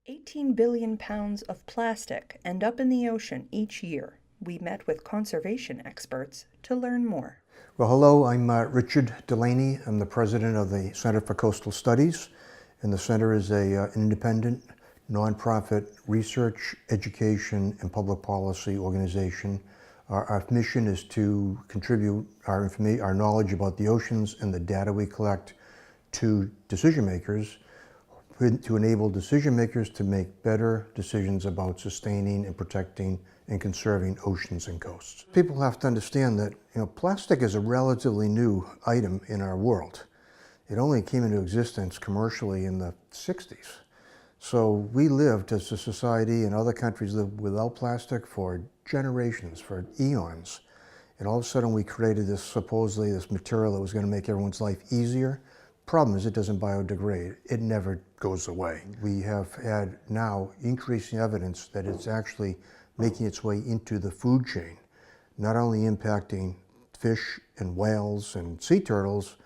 18 billion pounds of plastic end up in the ocean each year. We met with conservation experts to learn more. Well, hello, I'm Richard Delaney. I'm the president of the Center for Coastal Studies, and the center is an independent, nonprofit research, education, and public policy organization. Our mission is to contribute our knowledge about the oceans and the data we collect to decision makers, to enable decision makers to make better decisions about sustaining and protecting and conserving oceans and coasts. People have to understand that plastic is a relatively new item in our world. It only came into existence commercially in the 60s. So we lived as a society, and other countries lived without plastic for generations, for eons. And all of a sudden we created this, supposedly this material that was going to make everyone's life easier. Problem is, it doesn't biodegrade. It never goes away. We have had now increasing evidence that it's actually making its way into the food chain, not only impacting fish and whales and sea turtles,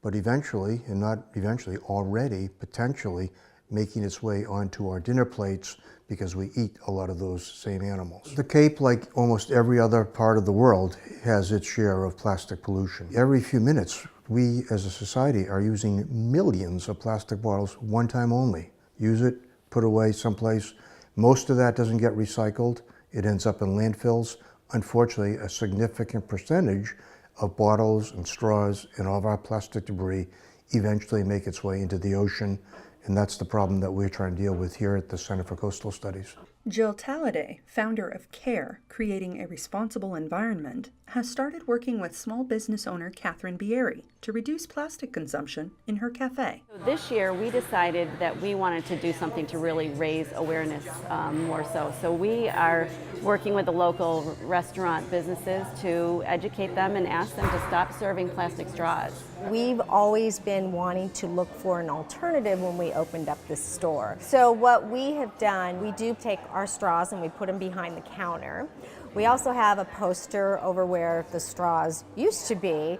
but eventually, and not eventually, already potentially making its way onto our dinner plates because we eat a lot of those same animals. The Cape, like almost every other part of the world, has its share of plastic pollution. Every few minutes, we as a society are using millions of plastic bottles one time only. Use it, put away someplace. Most of that doesn't get recycled. It ends up in landfills. Unfortunately, a significant percentage of bottles and straws and all of our plastic debris eventually make its way into the ocean. And that's the problem that we're trying to deal with here at the Center for Coastal Studies. Jill Talladay, founder of CARE, Creating a Responsible Environment, has started working with small business owner Catherine Bieri to reduce plastic consumption in her cafe. This year we decided that we wanted to do something to really raise awareness more so. So we are working with the local restaurant businesses to educate them and ask them to stop serving plastic straws. We've always been wanting to look for an alternative when we opened up this store. So what we have done, we do take our straws and we put them behind the counter. We also have a poster over where the straws used to be,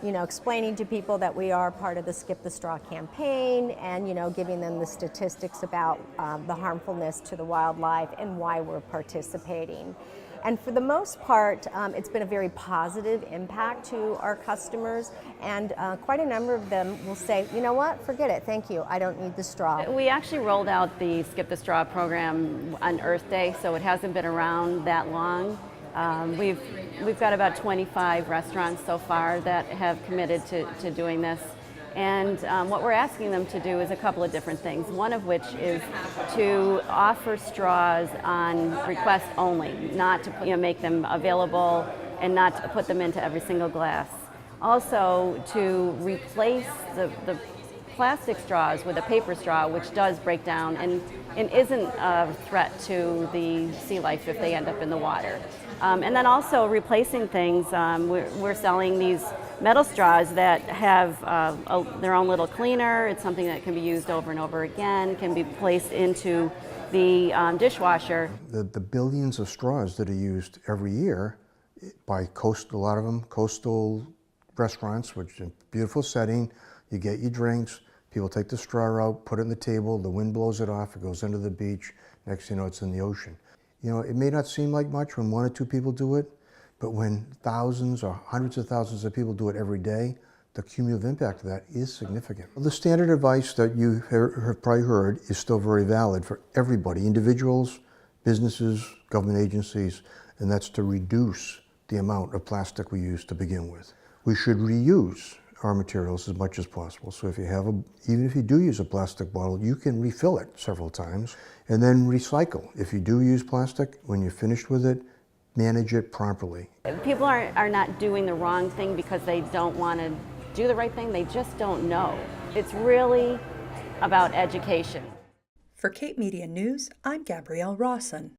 explaining to people that we are part of the Skip the Straw campaign and, giving them the statistics about the harmfulness to the wildlife and why we're participating. And for the most part, it's been a very positive impact to our customers, and quite a number of them will say, you know what, forget it, thank you, I don't need the straw. We actually rolled out the Skip the Straw program on Earth Day, so it hasn't been around that long. We've got about 25 restaurants so far that have committed to doing this. And what we're asking them to do is a couple of different things, one of which is to offer straws on request only, not to make them available and not to put them into every single glass. Also to replace the plastic straws with a paper straw, which does break down and isn't a threat to the sea life if they end up in the water. And then also replacing things, we're selling these metal straws that have their own little cleaner. It's something that can be used over and over again, can be placed into the dishwasher. The billions of straws that are used every year by a lot of them, coastal restaurants, which is a beautiful setting. You get your drinks, people take the straw out, put it on the table, the wind blows it off, it goes into the beach, next thing you know it's in the ocean. It may not seem like much when one or two people do it, but when thousands or hundreds of thousands of people do it every day, the cumulative impact of that is significant. The standard advice that you have probably heard is still very valid for everybody, individuals, businesses, government agencies, and that's to reduce the amount of plastic we use to begin with. We should reuse our materials as much as possible. So if you have even if you do use a plastic bottle, you can refill it several times and then recycle. If you do use plastic, when you're finished with it, manage it properly. People are not doing the wrong thing because they don't want to do the right thing, they just don't know. It's really about education. For Cape Media News, I'm Gabrielle Rosson.